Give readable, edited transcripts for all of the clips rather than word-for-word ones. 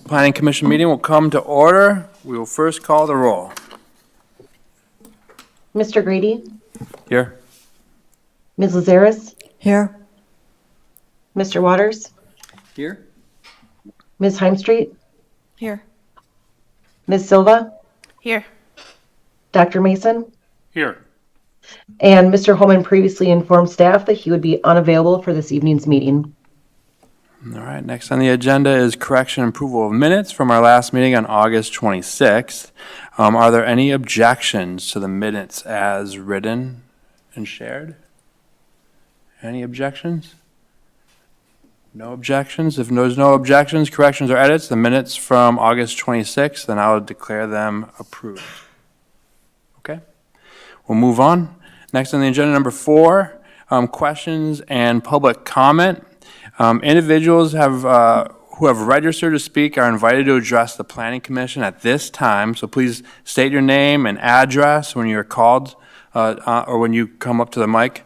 Planning Commission meeting will come to order. We will first call the roll. Mr. Grady? Here. Ms. Lazaris? Here. Mr. Waters? Here. Ms. Heimstreet? Here. Ms. Silva? Here. Dr. Mason? Here. And Mr. Holman previously informed staff that he would be unavailable for this evening's meeting. All right, next on the agenda is correction and approval of minutes from our last meeting on August 26th. Are there any objections to the minutes as written and shared? Any objections? No objections? If there's no objections, corrections, or edits, the minutes from August 26th, then I'll declare them approved. Okay, we'll move on. Next on the agenda, number 4, questions and public comment. Individuals who have registered to speak are invited to address the Planning Commission at this time, so please state your name and address when you're called or when you come up to the mic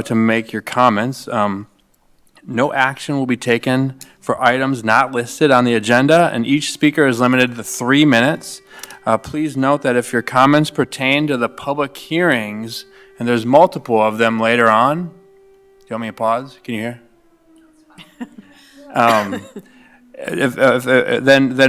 to make your comments. No action will be taken for items not listed on the agenda, and each speaker is limited to 3 minutes. Please note that if your comments pertain to the public hearings, and there's multiple of them later on, do you want me to pause? Can you hear?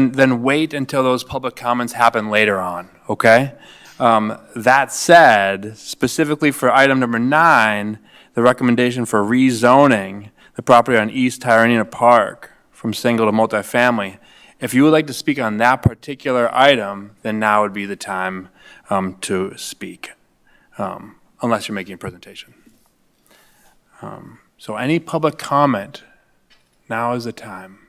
Then wait until those public comments happen later on, okay? That said, specifically for item number 9, the recommendation for rezoning the property on East Tyranena Park from single to multifamily, if you would like to speak on that particular item, then now would be the time to speak, unless you're making a presentation. So any public comment, now is the time.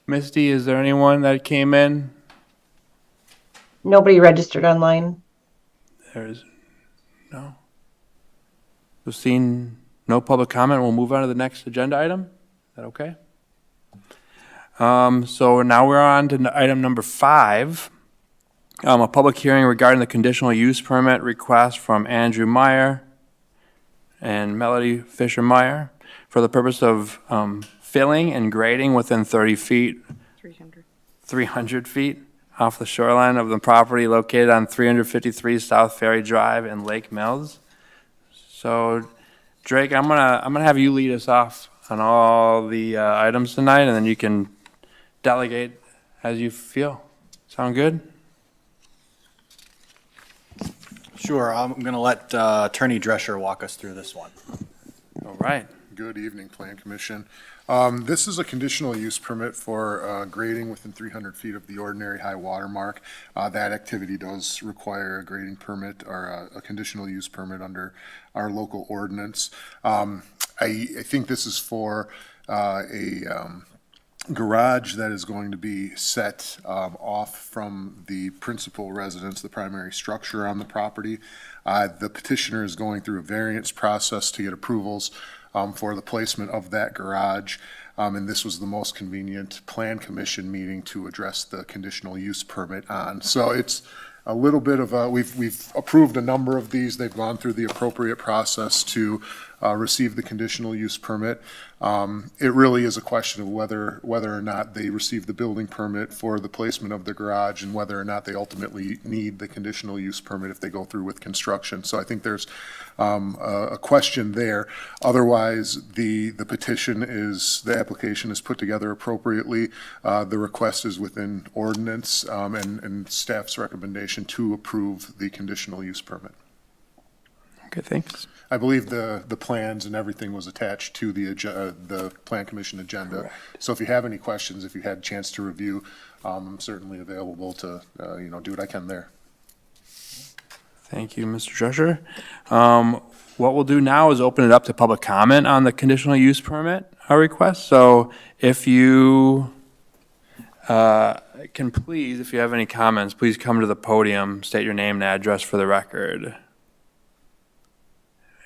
Misty, is there anyone that came in? Nobody registered online. There's no. We've seen no public comment. We'll move on to the next agenda item. Is that okay? So now we're on to item number 5. A public hearing regarding the conditional use permit request from Andrew Meyer and Melody Fisher Meyer for the purpose of filling and grading within 300 feet off the shoreline of the property located on 353 South Ferry Drive in Lake Mills. So, Drake, I'm gonna have you lead us off on all the items tonight, and then you can delegate as you feel. Sound good? Sure, I'm going to let Attorney Drescher walk us through this one. All right. Good evening, Plan Commission. This is a conditional use permit for grading within 300 feet of the ordinary high water mark. That activity does require a grading permit or a conditional use permit under our local ordinance. I think this is for a garage that is going to be set off from the principal residence, the primary structure on the property. The petitioner is going through a variance process to get approvals for the placement of that garage. And this was the most convenient Plan Commission meeting to address the conditional use permit on. So it's a little bit of a, we've approved a number of these. They've gone through the appropriate process to receive the conditional use permit. It really is a question of whether or not they receive the building permit for the placement of the garage and whether or not they ultimately need the conditional use permit if they go through with construction. So I think there's a question there. Otherwise, the petition is, the application is put together appropriately. The request is within ordinance and staff's recommendation to approve the conditional use permit. Okay, thanks. I believe the plans and everything was attached to the Plan Commission agenda. Correct. So if you have any questions, if you had a chance to review, I'm certainly available to do what I can there. Thank you, Mr. Drescher. What we'll do now is open it up to public comment on the conditional use permit request. So if you can please, if you have any comments, please come to the podium, state your name and address for the record.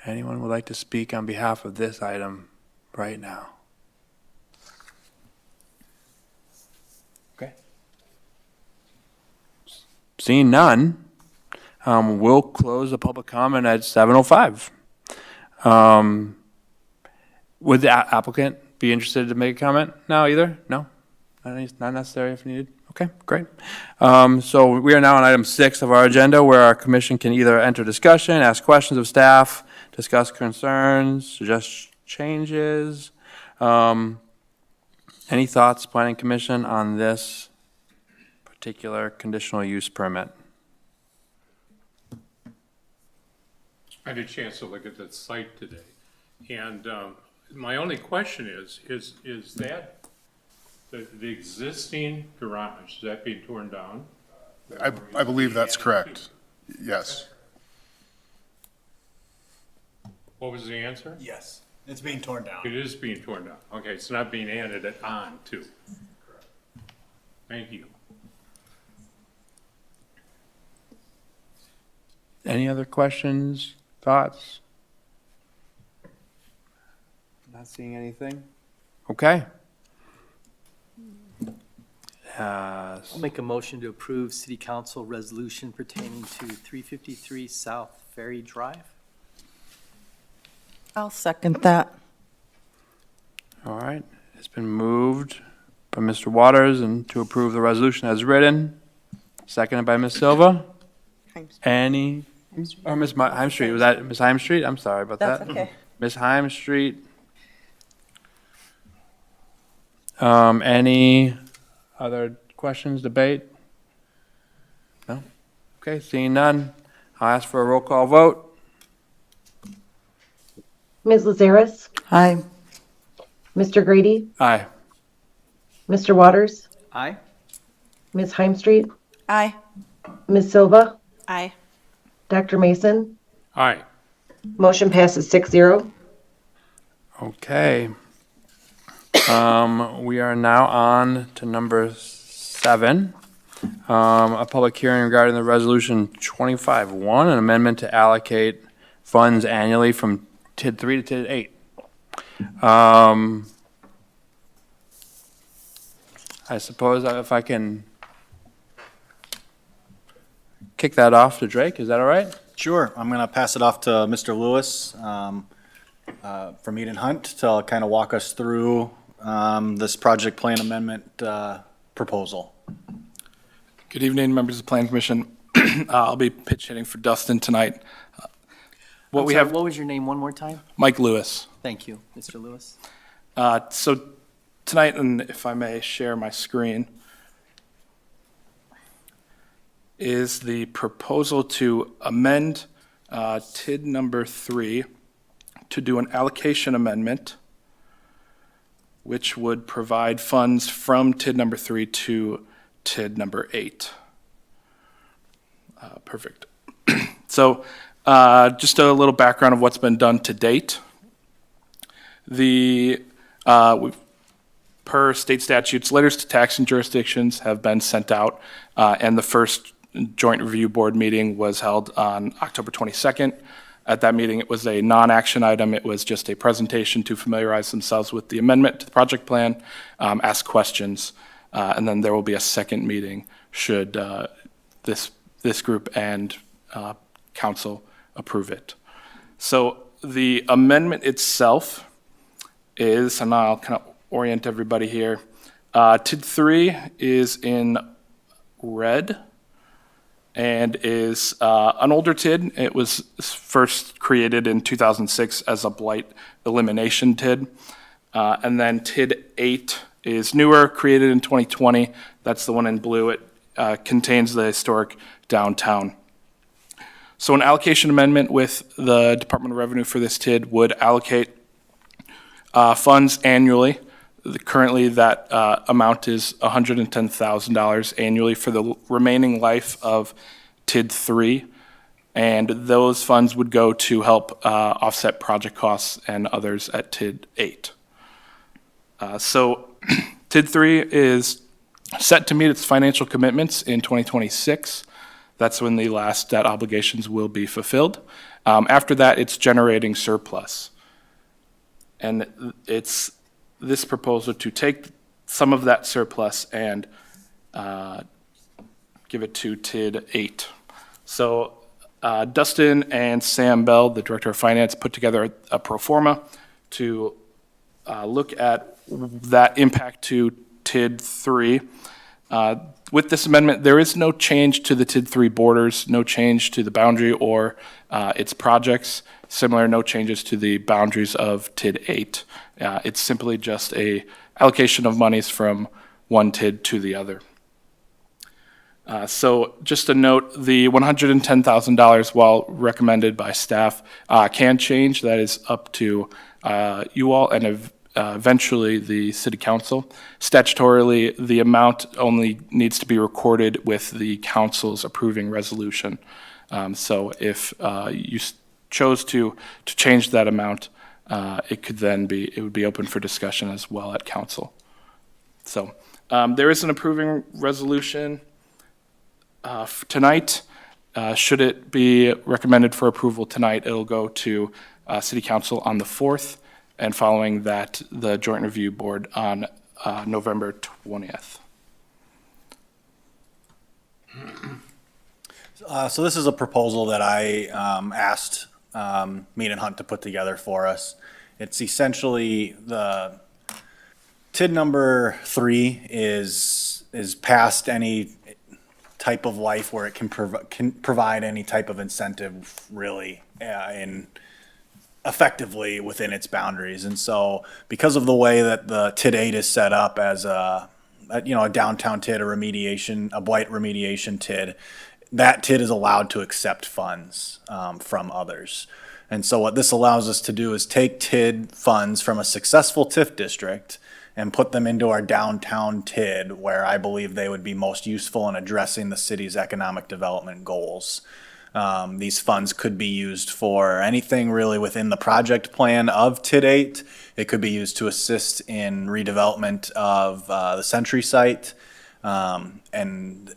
Anyone would like to speak on behalf of this item right now? Okay. Seeing none, we'll close the public comment at 7:05. Would the applicant be interested to make a comment now either? No? Not necessary if needed? Okay, great. So we are now on item 6 of our agenda, where our commission can either enter discussion, ask questions of staff, discuss concerns, suggest changes. Any thoughts, planning commission, on this particular conditional use permit? I had a chance to look at that site today, and my only question is that the existing garage, is that being torn down? I believe that's correct. Yes. What was the answer? Yes, it's being torn down. It is being torn down. Okay, it's not being added on to. Thank you. Any other questions, thoughts? Not seeing anything? Okay. I'll make a motion to approve city council resolution pertaining to 353 South Ferry Drive. I'll second that. All right, it's been moved by Mr. Waters and to approve the resolution as written, seconded by Ms. Silva. Any, or Ms. Heimstreet, was that Ms. Heimstreet? I'm sorry about that. That's okay. Ms. Heimstreet. Any other questions, debate? No? Okay, seeing none, I'll ask for a roll call vote. Ms. Lazaris, Aye. Mr. Grady, Aye. Mr. Waters, Aye. Ms. Heimstreet, Aye. Ms. Silva, Aye. Dr. Mason. Aye. Motion passes 6-0. Okay. We are now on to number 7. A public hearing regarding the resolution 25-1, an amendment to allocate funds annually from TID 3 to TID 8. I suppose if I can kick that off to Drake, is that all right? Sure, I'm going to pass it off to Mr. Lewis from Eden Hunt to kind of walk us through this project plan amendment proposal. Good evening, members of the Plan Commission. I'll be pitch hitting for Dustin tonight. What we have, What was your name one more time? Mike Lewis. Thank you, Mr. Lewis. So tonight, and if I may share my screen, is the proposal to amend TID number 3 to do an allocation amendment, which would provide funds from TID number 3 to TID number 8. Perfect. So just a little background of what's been done to date. Per state statutes, letters to taxing jurisdictions have been sent out, and the first joint review board meeting was held on October 22nd. At that meeting, it was a non-action item. It was just a presentation to familiarize themselves with the amendment to the project plan, ask questions, and then there will be a second meeting should this group and council approve it. So the amendment itself is, and I'll kind of orient everybody here, TID 3 is in red and is an older TID. It was first created in 2006 as a blight elimination TID. And then TID 8 is newer, created in 2020. That's the one in blue. It contains the historic downtown. So an allocation amendment with the Department of Revenue for this TID would allocate funds annually. Currently, that amount is $110,000 annually for the remaining life of TID 3, and those funds would go to help offset project costs and others at TID 8. So TID 3 is set to meet its financial commitments in 2026. That's when the last debt obligations will be fulfilled. After that, it's generating surplus. And it's this proposal to take some of that surplus and give it to TID 8. So Dustin and Sam Bell, the Director of Finance, put together a pro forma to look at that impact to TID 3. With this amendment, there is no change to the TID 3 borders, no change to the boundary or its projects. Similar, no changes to the boundaries of TID 8. It's simply just a allocation of monies from one TID to the other. So just a note, the $110,000, while recommended by staff, can change. That is up to you all and eventually the city council. Statutorily, the amount only needs to be recorded with the council's approving resolution. So if you chose to change that amount, it would be open for discussion as well at council. So there is an approving resolution tonight. Should it be recommended for approval tonight, it'll go to city council on the 4th, and following that, the joint review board on November 20th. So this is a proposal that I asked Mead and Hunt to put together for us. It's essentially the TID number 3 is past any type of life where it can provide any type of incentive really in effectively within its boundaries. And so because of the way that the TID 8 is set up as a downtown TID, a blight remediation TID, that TID is allowed to accept funds from others. And so what this allows us to do is take TID funds from a successful TIF district and put them into our downtown TID, where I believe they would be most useful in addressing the city's economic development goals. These funds could be used for anything really within the project plan of TID 8. It could be used to assist in redevelopment of the Century site and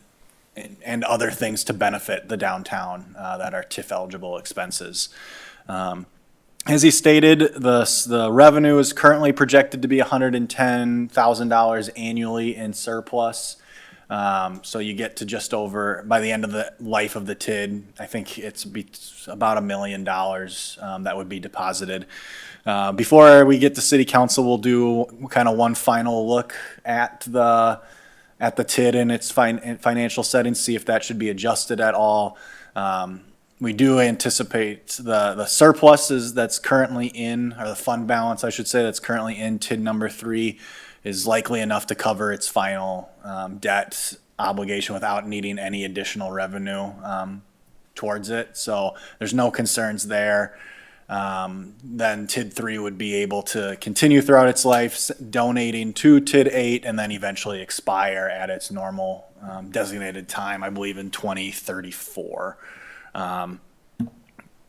other things to benefit the downtown that are TIF eligible expenses. As he stated, the revenue is currently projected to be $110,000 annually in surplus. So you get to just over, by the end of the life of the TID, I think it's about $1 million that would be deposited. Before we get to city council, we'll do kind of one final look at the TID and its financial settings, see if that should be adjusted at all. We do anticipate the surpluses that's currently in, or the fund balance, I should say, that's currently in TID number 3 is likely enough to cover its final debt obligation without needing any additional revenue towards it. So there's no concerns there. Then TID 3 would be able to continue throughout its life, donating to TID 8 and then eventually expire at its normal designated time, I believe in 2034.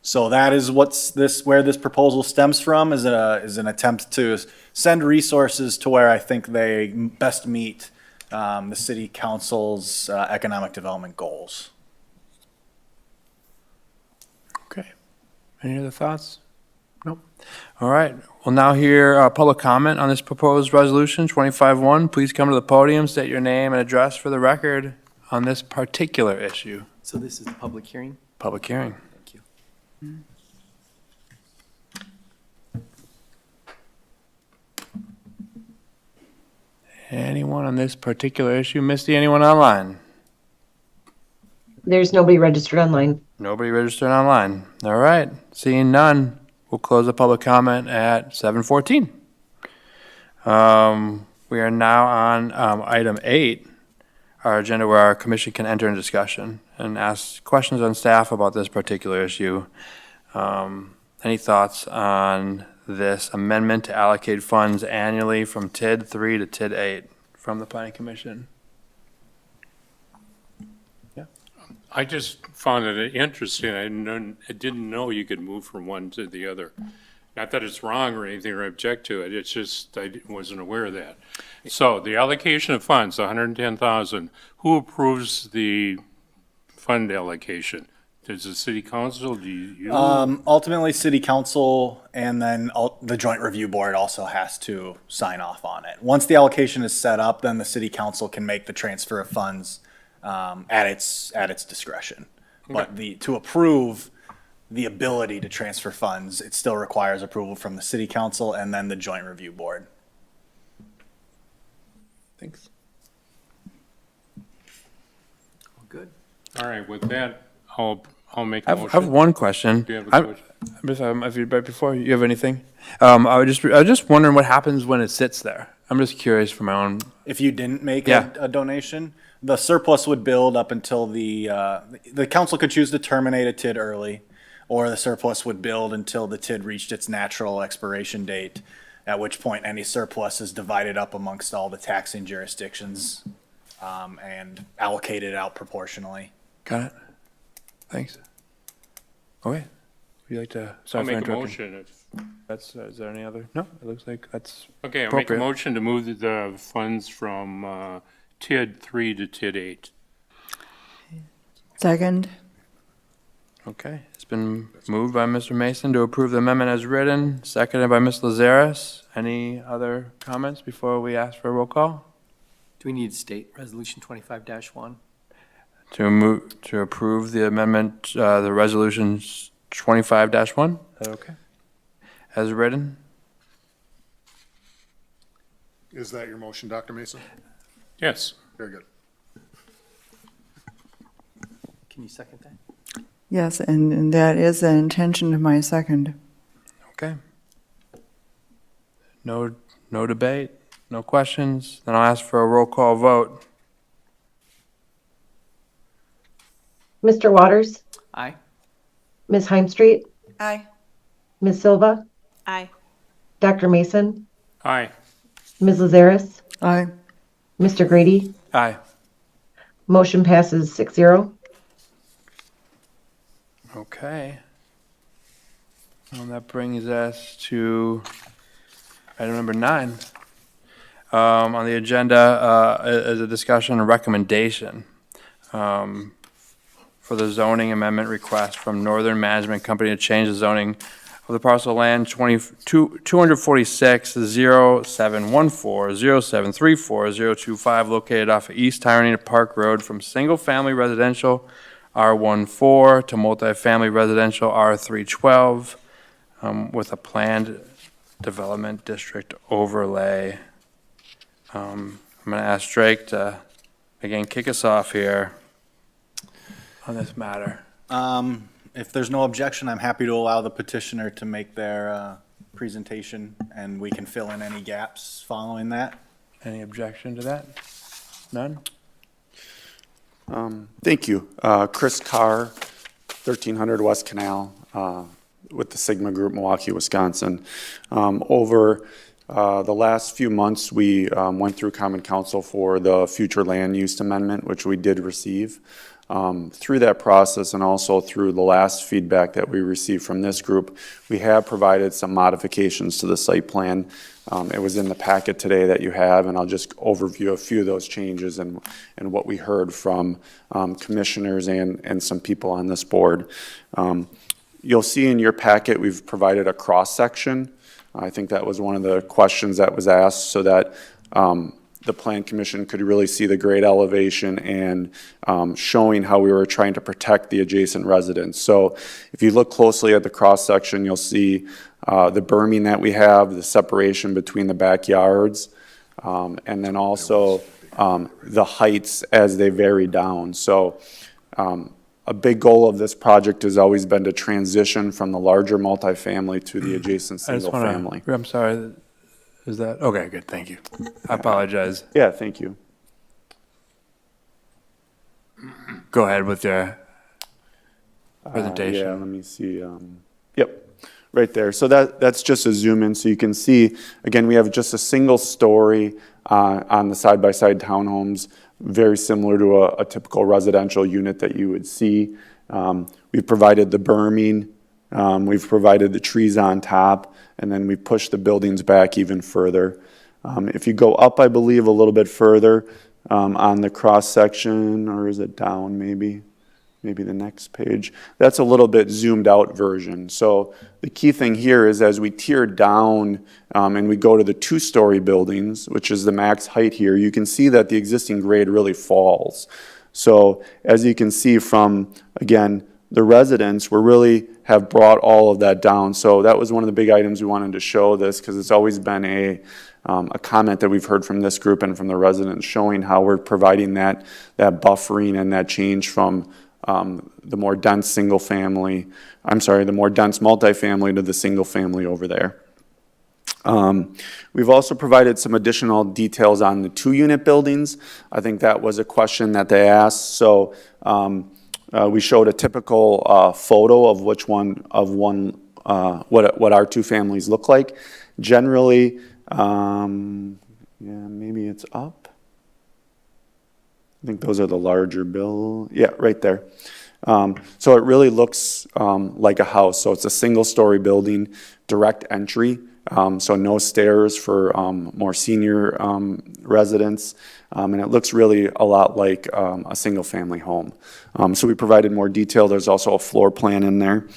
So that is where this proposal stems from, is an attempt to send resources to where I think they best meet the city council's economic development goals. Okay. Any other thoughts? Nope. All right. We'll now hear public comment on this proposed resolution, 25-1. Please come to the podium, state your name and address for the record on this particular issue. So this is the public hearing? Public hearing. Thank you. Anyone on this particular issue? Misty, anyone online? There's nobody registered online. Nobody registered online. All right. Seeing none, we'll close the public comment at 7:14. We are now on item 8, our agenda, where our commission can enter into discussion and ask questions on staff about this particular issue. Any thoughts on this amendment to allocate funds annually from TID 3 to TID 8 from the planning commission? I just found it interesting. I didn't know you could move from one to the other. Not that it's wrong or anything or object to it. It's just I wasn't aware of that. So the allocation of funds, 110,000. Who approves the fund allocation? Does the city council? Do you? Ultimately, city council and then the joint review board also has to sign off on it. Once the allocation is set up, then the city council can make the transfer of funds at its discretion. But to approve the ability to transfer funds. It still requires approval from the city council and then the joint review board. Thanks. All good. All right, with that, I'll make I a have motion. one question. Do you have a question? If you, right before, you have anything? I was just wondering what happens when it sits there. I'm just curious for my own. If you didn't make Yeah. a donation, the surplus would build up until the council could choose to terminate a TID early, or the surplus would build until the TID reached its natural expiration date, at which point any surplus is divided up amongst all the taxing jurisdictions, and allocated out proportionally. Got it. Thanks. Okay. Would you like to? I'll Sorry for make a interrupting. motion. That's. Is there any other? No. It looks like that's. Okay, I'll make a Appropriate. motion to move the funds from TID 3 to TID 8. Second. Okay. It's been moved by Mr. Mason to approve the amendment as written, seconded by Ms. Lazares. Any other comments before we ask for a roll call? Do we need to state Resolution 25-1? To approve the amendment, the resolution 25-1? Is that okay? As written? Is that your motion, Dr. Mason? Yes. Very good. Can you second that? Yes, and that is the intention of my second. Okay. No debate, no questions. Then I'll ask for a roll call vote. Mr. Waters? Aye. Ms. Heimstreet? Aye. Ms. Silva? Aye. Dr. Mason? Aye. Ms. Lazares? Aye. Mr. Grady? Aye. Motion passes 6-0. Okay. And that brings us to item number 9. On the agenda is a discussion and recommendation for the zoning amendment request from Northern Management Company to change the zoning of the parcel of land 246 0714 0734 025 located off of East Tyranena Park Road from single-family residential R14 to multifamily residential R312 with a planned development district overlay. I'm going to ask Drake to, again, kick us off here on this matter. If there's no objection, I'm happy to allow the petitioner to make their presentation, and we can fill in any gaps following that. Any objection to that? None? Thank you. Chris Carr, 1300 West Canal, with the Sigma Group, Milwaukee, Wisconsin. Over the last few months, we went through Common Council for the future land use amendment, which we did receive. Through that process and also through the last feedback that we received from this group, we have provided some modifications to the site plan. It was in the packet today that you have, and I'll just overview a few of those changes and what we heard from commissioners and some people on this board. You'll see in your packet, we've provided a cross-section. I think that was one of the questions that was asked, so that the Plan Commission could really see the grade elevation and showing how we were trying to protect the adjacent residents. So if you look closely at the cross-section, you'll see the berming that we have, the separation between the backyards, and then also the heights as they vary down. So a big goal of this project has always been to transition from the larger multifamily to the adjacent I just single want family. to, I'm sorry, is that, okay, good, thank you. I apologize. Yeah, thank you. Go ahead with your presentation. Yeah, let me see. Yep, right there. So that's just a zoom in, so you can see, again, we have just a single story on the side-by-side townhomes, very similar to a typical residential unit that you would see. We've provided the berming, we've provided the trees on top, and then we pushed the buildings back even further. If you go up, I believe, a little bit further on the cross-section, or is it down maybe? Maybe the next page. That's a little bit zoomed out version. So the key thing here is as we tear down and we go to the 2-story buildings, which is the max height here, you can see that the existing grade really falls. So as you can see from, again, the residents were really have brought all of that down. So that was one of the big items we wanted to show this, because it's always been a comment that we've heard from this group and from the residents, showing how we're providing that buffering and that change from the more dense the more dense multifamily to the single family over there. We've also provided some additional details on the 2-unit buildings. I think that was a question that they asked. So we showed a typical photo of what our 2 families look like. Generally, yeah, maybe it's up. I think those are the larger yeah, right there. So it really looks like a house. So it's a single-story building, direct entry. So no stairs for more senior residents. And it looks really a lot like a single-family home. So we provided more detail. There's also a floor plan in there.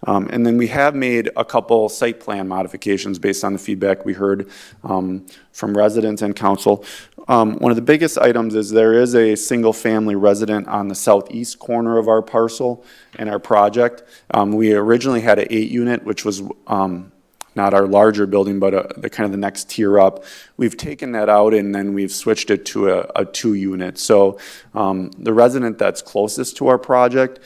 And then we have made a couple site plan modifications based on the feedback we heard from residents and council. One of the biggest items is there is a single-family resident on the southeast corner of our parcel in our project. We originally had an 8-unit, which was not our larger building, but the kind of the next tier up. We've taken that out and then we've switched it to a 2-unit. So the resident that's closest to our project,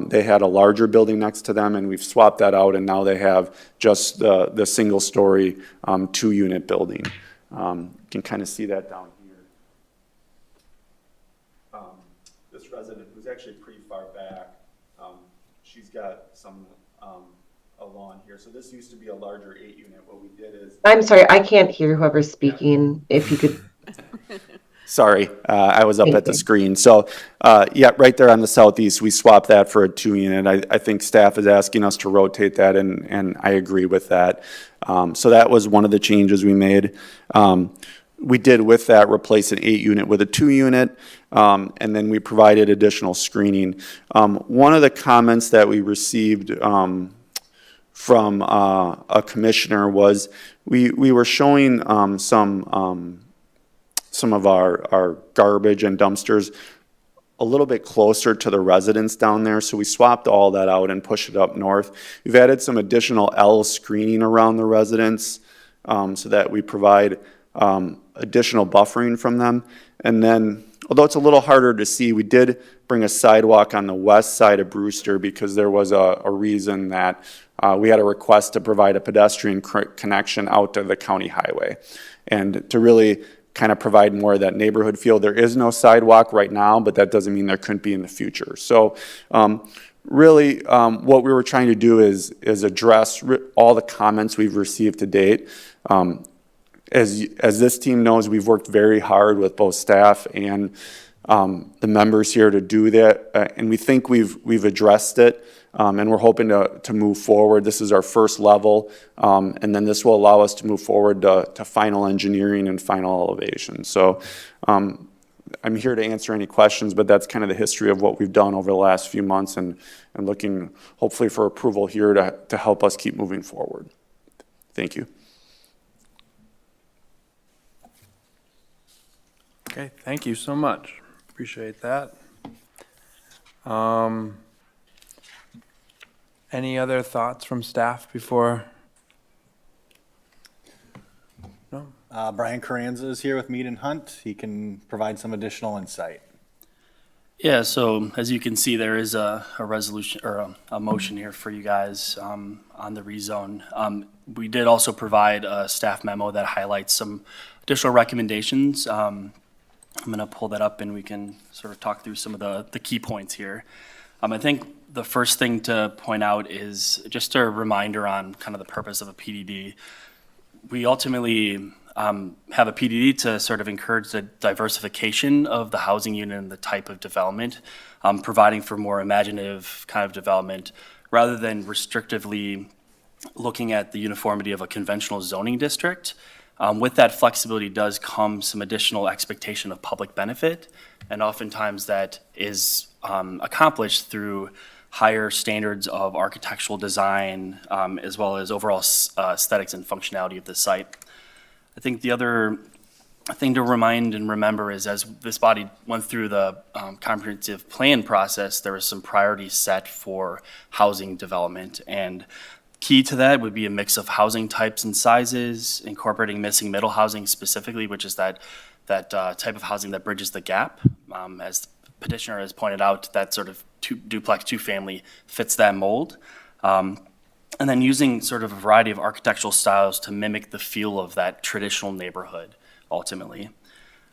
they had a larger building next to them, and we've swapped that out, and now they have just the single-story 2-unit building. You can kind of see that down here. This resident, who's actually pretty far back, she's got some a lawn here. So this used to be a larger 8-unit. What we did is... I'm sorry, I can't hear whoever's speaking. If you could... Sorry, I was up at the screen. So, yeah, right there on the southeast, we swapped that for a 2-unit. I think staff is asking us to rotate that, and I agree with that. So that was one of the changes we made. We did with that replace an 8-unit with a 2-unit, and then we provided additional screening. One of the comments that we received from a commissioner was we were showing some of our garbage and dumpsters a little bit closer to the residents down there, so we swapped all that out and pushed it up north. We've added some additional L screening around the residents so that we provide additional buffering from them. And then, although it's a little harder to see, we did bring a sidewalk on the west side of Brewster because there was a reason that we had a request to provide a pedestrian connection out to the county highway. And to really kind of provide more of that neighborhood feel. There is no sidewalk right now, but that doesn't mean there couldn't be in the future. So really what we were trying to do is address all the comments we've received to date. As this team knows, we've worked very hard with both staff and the members here to do that, and we think we've addressed it, and we're hoping to move forward. This is our first level, and then this will allow us to move forward to final engineering and final elevation. So I'm here to answer any questions, but that's kind of the history of what we've done over the last few months, and looking hopefully for approval here to help us keep moving forward. Thank you. Okay, thank you so much. Appreciate that. Any other thoughts from staff before? No? Brian Carranza is here with Mead and Hunt. He can provide some additional insight. Yeah, so as you can see, there is a resolution or a motion here for you guys on the rezone. We did also provide a staff memo that highlights some additional recommendations. I'm going to pull that up and we can sort of talk through some of the key points here. I think the first thing to point out is just a reminder on kind of the purpose of a PDD. We ultimately have a PDD to sort of encourage the diversification of the housing unit and the type of development, providing for more imaginative kind of development rather than restrictively looking at the uniformity of a conventional zoning district. With that flexibility does come some additional expectation of public benefit, and oftentimes that is accomplished through higher standards of architectural design, as well as overall aesthetics and functionality of the site. I think the other thing to remind and remember is as this body went through the comprehensive plan process, there was some priorities set for housing development. And key to that would be a mix of housing types and sizes, incorporating missing middle housing specifically, which is that type of housing that bridges the gap. As the petitioner has pointed out, that sort of duplex two-family fits that mold. And then using sort of a variety of architectural styles to mimic the feel of that traditional neighborhood, ultimately.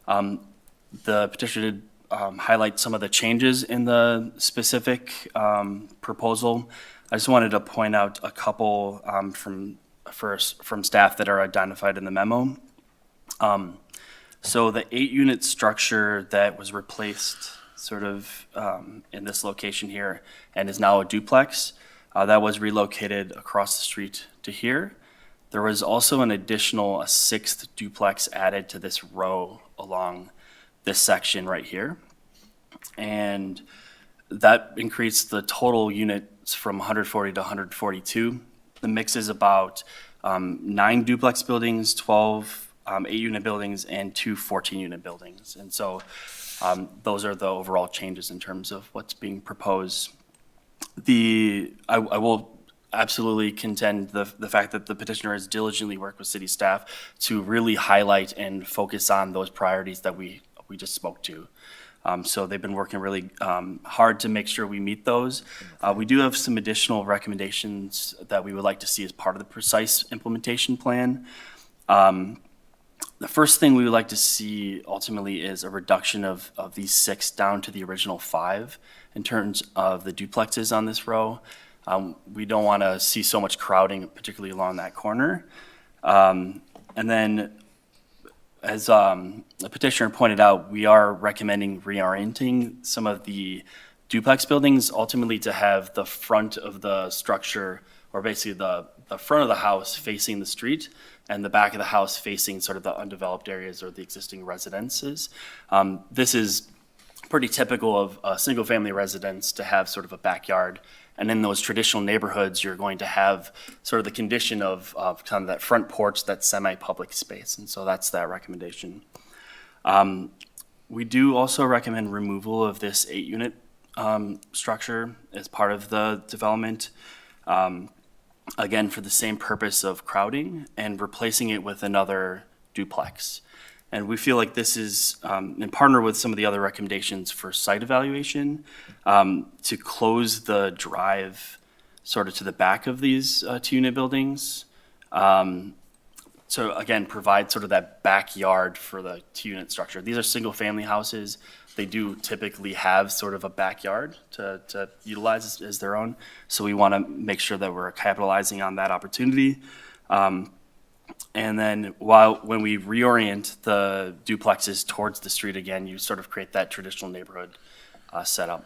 The petitioner did highlight some of the changes in the specific proposal. I just wanted to point out a couple from staff that are identified in the memo. So the 8-unit structure that was replaced sort of in this location here and is now a duplex, that was relocated across the street to here. There was also an additional, a 6th duplex added to this row along this section right here. And that increased the total units from 140 to 142. The mix is about 9 duplex buildings, 12 8-unit buildings, and 2 14-unit buildings. And so those are the overall changes in terms of what's being proposed. I will absolutely contend the fact that the petitioner has diligently worked with city staff to really highlight and focus on those priorities that we just spoke to. So they've been working really hard to make sure we meet those. We do have some additional recommendations that we would like to see as part of the precise implementation plan. The first thing we would like to see ultimately is a reduction of these 6 down to the original 5 in terms of the duplexes on this row. We don't want to see so much crowding, particularly along that corner. And then, as the petitioner pointed out, we are recommending reorienting some of the duplex buildings ultimately to have the front of the structure, or basically the front of the house facing the street and the back of the house facing sort of the undeveloped areas or the existing residences. This is pretty typical of a single-family residence to have sort of a backyard. And in those traditional neighborhoods, you're going to have sort of the condition of kind of that front porch, that semi-public space. And so that's that recommendation. We do also recommend removal of this 8-unit structure as part of the development. Again, for the same purpose of crowding and replacing it with another duplex. And we feel like this is, in partner with some of the other recommendations for site evaluation, to close the drive sort of to the back of these 2-unit buildings. So again, provide sort of that backyard for the 2-unit structure. These are single-family houses. They do typically have sort of a backyard to utilize as their own. So we want to make sure that we're capitalizing on that opportunity. And then when we reorient the duplexes towards the street again, you sort of create that traditional neighborhood setup.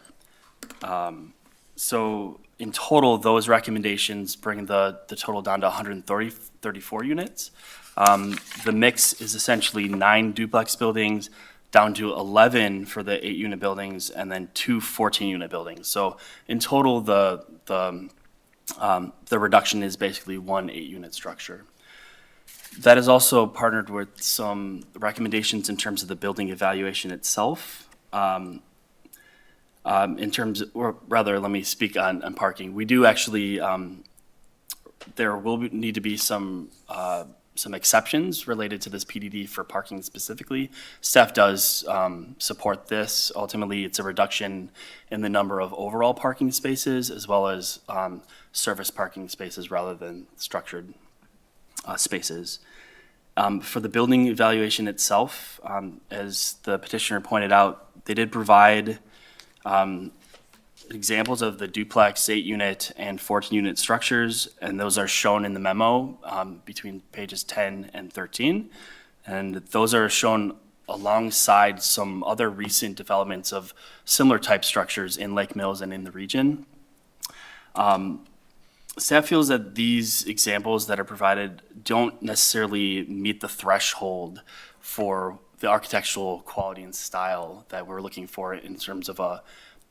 So in total, those recommendations bring the total down to 134 units. The mix is essentially 9 duplex buildings down to 11 for the 8-unit buildings and then 2 14-unit buildings. So in total, the reduction is basically 1 8-unit structure. That is also partnered with some recommendations in terms of the building evaluation itself. In terms of, or rather, let me speak on parking. We do actually, there will need to be some exceptions related to this PDD for parking specifically. Staff does support this. Ultimately, it's a reduction in the number of overall parking spaces as well as service parking spaces rather than structured spaces. For the building evaluation itself, as the petitioner pointed out, they did provide examples of the duplex 8-unit and 14-unit structures, and those are shown in the memo between pages 10 and 13. And those are shown alongside some other recent developments of similar type structures in Lake Mills and in the region. Staff feels that these examples that are provided don't necessarily meet the threshold for the architectural quality and style that we're looking for in terms of a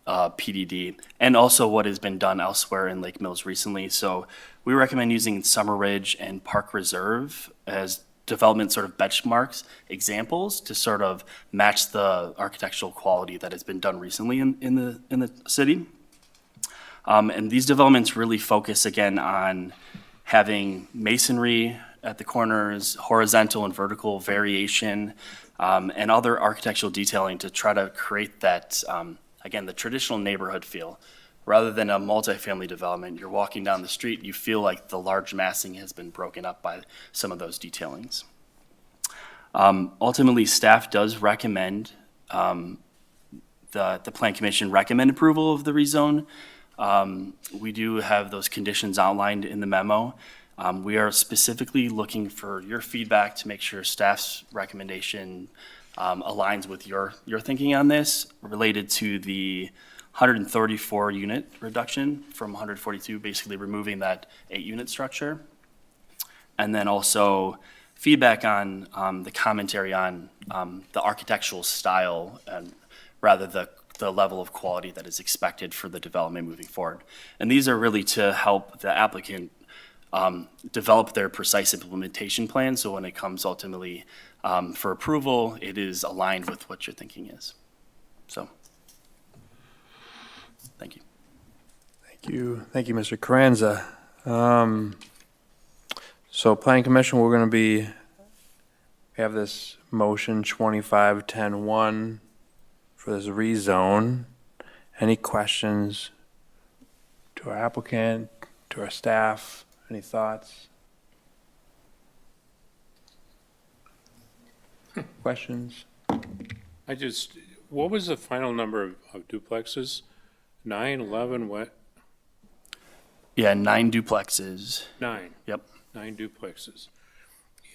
PDD, and also what has been done elsewhere in Lake Mills recently. So we recommend using Summer Ridge and Park Reserve as development sort of benchmarks, examples to sort of match the architectural quality that has been done recently in the city. And these developments really focus again on having masonry at the corners, horizontal and vertical variation, and other architectural detailing to try to create that, again, the traditional neighborhood feel. Rather than a multifamily development, you're walking down the street, you feel like the large massing has been broken up by some of those detailings. Ultimately, staff does recommend, the Plan Commission recommend approval of the rezone. We do have those conditions outlined in the memo. We are specifically looking for your feedback to make sure staff's recommendation aligns with your thinking on this related to the 134 unit reduction from 142, basically removing that 8-unit structure. And then also feedback on the commentary on the architectural style and rather the level of quality that is expected for the development moving forward. And these are really to help the applicant develop their precise implementation plan, so when it comes ultimately for approval, it is aligned with what your thinking is. So, thank you. Thank you, Mr. Carranza. So Planning Commission, we're going to we have this motion 25-10-1 for this rezone. Any questions to our applicant, to our staff? Any thoughts? Questions? What was the final number of duplexes? 9, 11, what? Yeah, 9 duplexes. 9. Yep. 9 duplexes.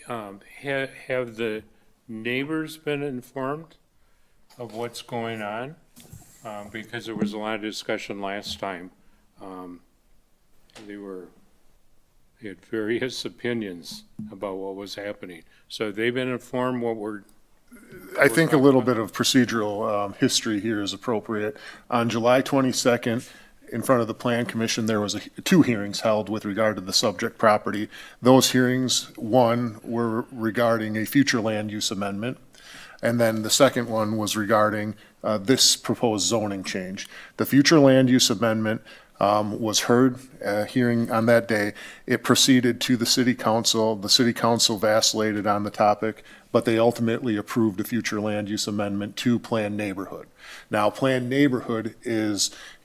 Have the neighbors been informed of what's going on? Because there was a lot of discussion last time. They had various opinions about what was happening. So they've been informed what we're. I think a little bit of procedural history here is appropriate. On July 22nd, in front of the Plan Commission, there was 2 hearings held with regard to the subject property. Those hearings, one were regarding a future land use amendment, and then the second one was regarding this proposed zoning change. The future land use amendment was heard, hearing on that day. It proceeded to the city council. The city council vacillated on the topic, but they ultimately approved a future land use amendment to Planned Neighborhood. Now, Planned Neighborhood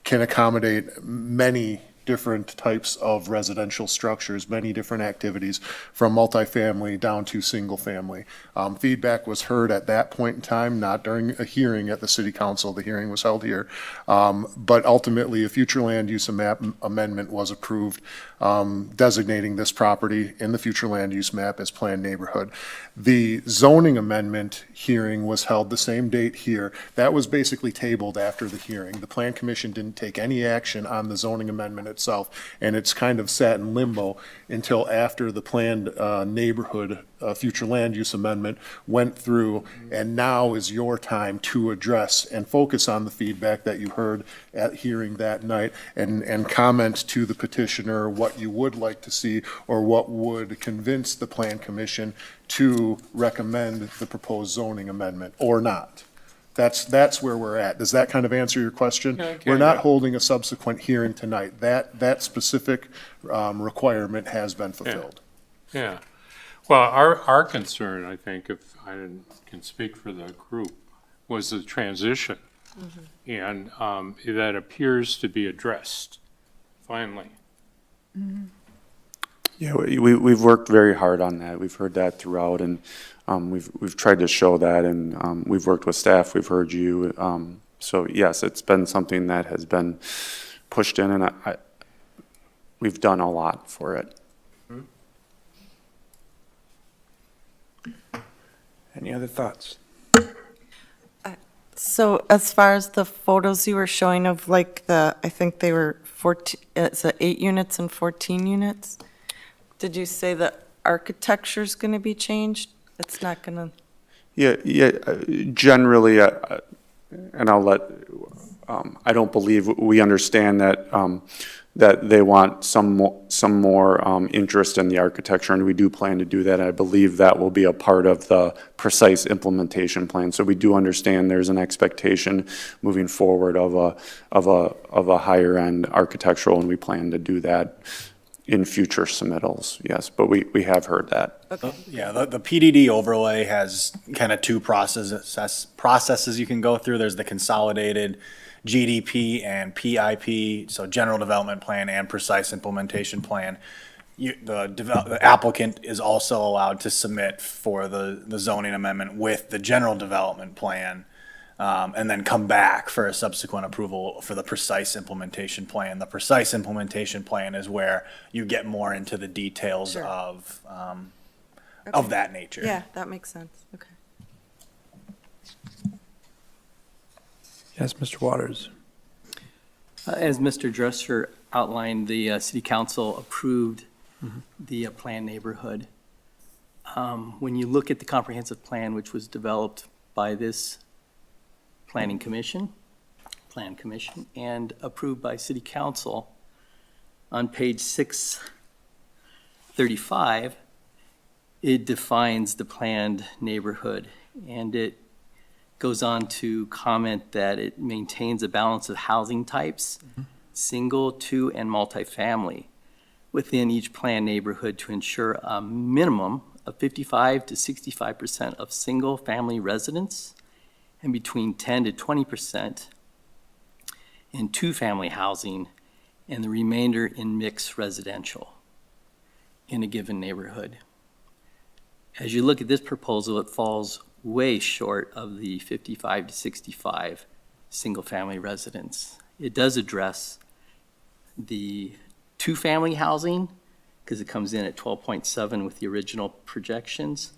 can accommodate many different types of residential structures, many different activities, from multifamily down to single family. Feedback was heard at that point in time, not during a hearing at the city council. The hearing was held here. But ultimately, a future land use amendment was approved, designating this property in the future land use map as Planned Neighborhood. The zoning amendment hearing was held the same date here. That was basically tabled after the hearing. The Plan Commission didn't take any action on the zoning amendment itself, and it's kind of sat in limbo until after the Planned Neighborhood future land use amendment went through, and now is your time to address and focus on the feedback that you heard at hearing that night and comment to the petitioner what you would like to see or what would convince the Plan Commission to recommend the proposed zoning amendment or not. That's where we're at. Does that kind of answer your question? Yeah, okay, We're not yeah. holding a subsequent hearing tonight. That specific requirement has been fulfilled. Yeah. Well, our concern, I think, if I can speak for the group, was the transition. And that appears to be addressed, finally. Yeah, we've worked very hard on that. We've heard that throughout, and we've tried to show that, and we've worked with staff. We've heard you. So yes, it's been something that has been pushed in, and we've done a lot for it. Any other thoughts? So as far as the photos you were showing of like I think they were 14, it's 8 units and 14 units. Did you say the architecture's going to be changed? It's not going to. Yeah. Generally, and I'll let. I don't believe we understand that that they want some more interest in the architecture, and we do plan to do that. I believe that will be a part of the precise implementation plan. So we do understand there's an expectation moving forward of a higher end architectural, and we plan to do that in future submittals. Yes, but we have heard that. Yeah, the PDD overlay has kind of two processes you can go through. There's the consolidated GDP and PIP, so general development plan and precise implementation plan. The applicant is also allowed to submit for the zoning amendment with the general development plan, and then come back for a subsequent approval for the precise implementation plan. The precise implementation plan is where you get more into the details Sure. of Okay. that nature. Yeah, that makes sense. Okay. Yes, Mr. Waters. As Mr. Dresser outlined, the city council approved the planned neighborhood. When you look at the comprehensive plan, which was developed by this Plan Commission, and approved by city council, on page 635, it defines the planned neighborhood, and it goes on to comment that it maintains a balance of housing types, single, two, and multifamily within each planned neighborhood to ensure a minimum of 55 to 65% of single-family residents and between 10 to 20% in two-family housing and the remainder in mixed residential in a given neighborhood. As you look at this proposal, it falls way short of the 55 to 65 single-family residents. It does address the two-family housing because it comes in at 12.7 with the original projections.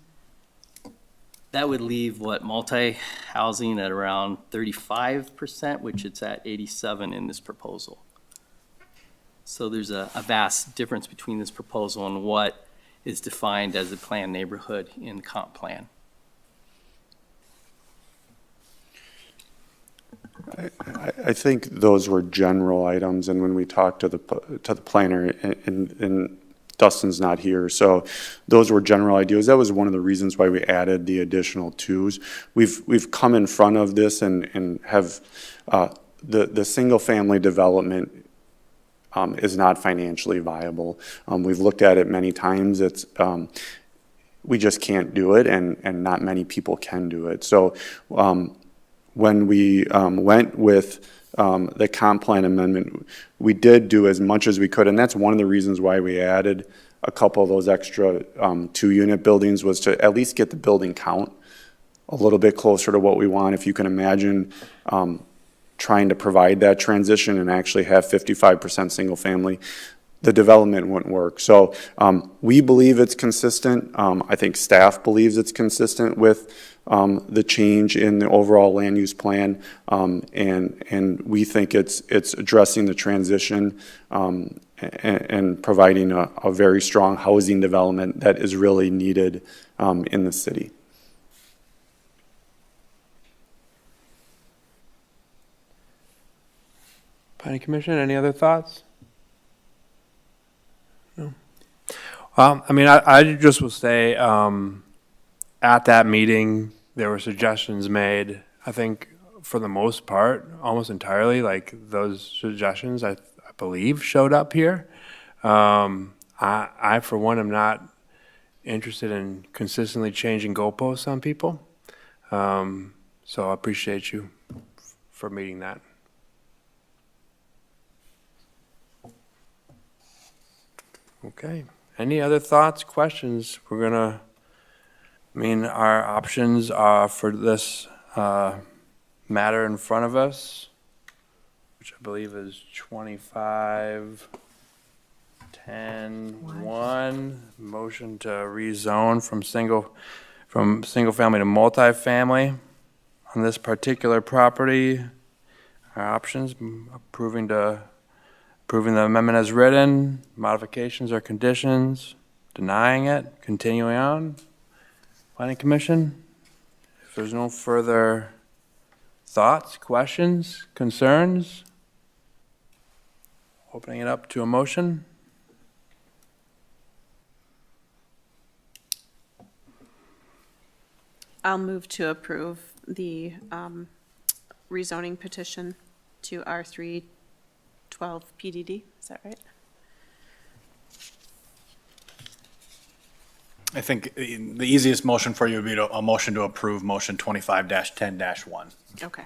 That would leave multi-housing at around 35%, which it's at 87 in this proposal. So there's a vast difference between this proposal and what is defined as a planned neighborhood in the comp plan. I think those were general items, and when we talked to the planner, and Dustin's not here, so those were general ideas. That was one of the reasons why we added the additional twos. We've come in front of this and have the single family development is not financially viable. We've looked at it many times. It's we just can't do it, and not many people can do it. So when we went with the comp plan amendment, we did do as much as we could, and that's one of the reasons why we added a couple of those extra 2-unit buildings, was to at least get the building count a little bit closer to what we want. If you can imagine trying to provide that transition and actually have 55% single family, the development wouldn't work. So we believe it's consistent. I think staff believes it's consistent with the change in the overall land use plan, and we think it's addressing the transition and providing a very strong housing development that is really needed in the city. Planning Commission, any other thoughts? No. I mean, I just will say, at that meeting, there were suggestions made, I think, for the most part, almost entirely, like those suggestions, I believe, showed up here. I, for one, am not interested in consistently changing goalposts on people. So I appreciate you for meeting that. Okay. Any other thoughts, questions? We're gonna, our options for this matter in front of us, which I believe is 25, 10, 1, motion to rezone from single family to multifamily on this particular property. Our options, approving the amendment as written, modifications or conditions, denying it, continuing on. Planning Commission, if there's no further thoughts, questions, concerns, Opening it up to a motion. I'll move to approve the rezoning petition to R312 PDD. Is that right? I think the easiest motion for you would be a motion to approve motion 25-10-1. Okay.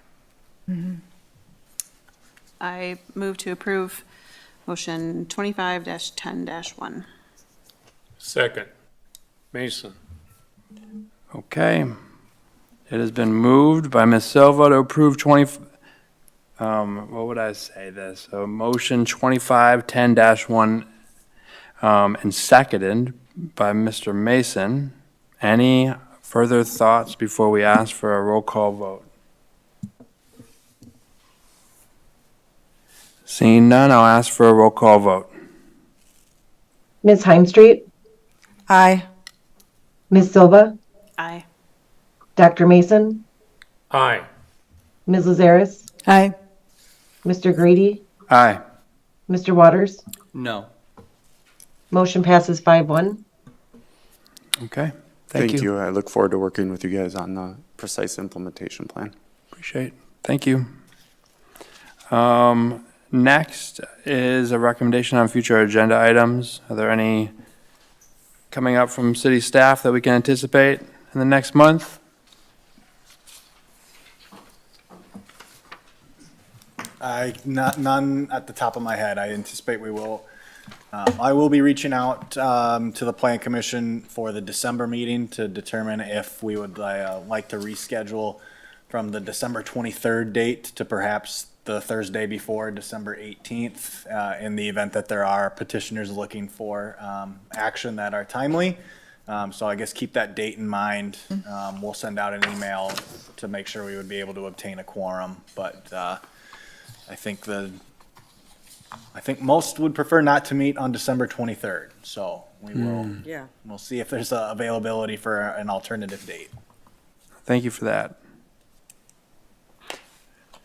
I move to approve motion 25-10-1. Second. Mason. Okay. It has been moved by Ms. Silva to approve what would I say this? So motion 2510-1, and seconded by Mr. Mason. Any further thoughts before we ask for a roll call vote? Seeing none, I'll ask for a roll call vote. Ms. Heimstreet, Aye. Ms. Silva, Aye. Dr. Mason, Aye. Ms. Lazaris, Aye. Mr. Grady, Aye. Mr. Waters. No. Motion passes 5-1. Okay. Thank you. I look forward to working with you guys on the precise implementation plan. Appreciate it. Thank you. Next is a recommendation on future agenda items. Are there any coming up from city staff that we can anticipate in the next month? None at the top of my head. I anticipate we will. I will be reaching out to the Plan Commission for the December meeting to determine if we would like to reschedule from the December 23rd date to perhaps the Thursday before, December 18th, in the event that there are petitioners looking for action that are timely. So I guess keep that date in mind. We'll send out an email to make sure we would be able to obtain a quorum, but I think most would prefer not to meet on December 23rd, so Yeah. we'll see if there's availability for an alternative date. Thank you for that.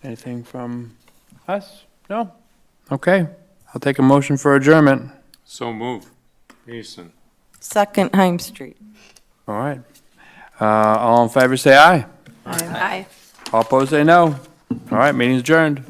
Anything from us? No? Okay. I'll take a motion for adjournment. So move. Mason. Second Heim Street. All right. All in favor, say aye. Aye. All opposed, say no. All right, meeting's adjourned.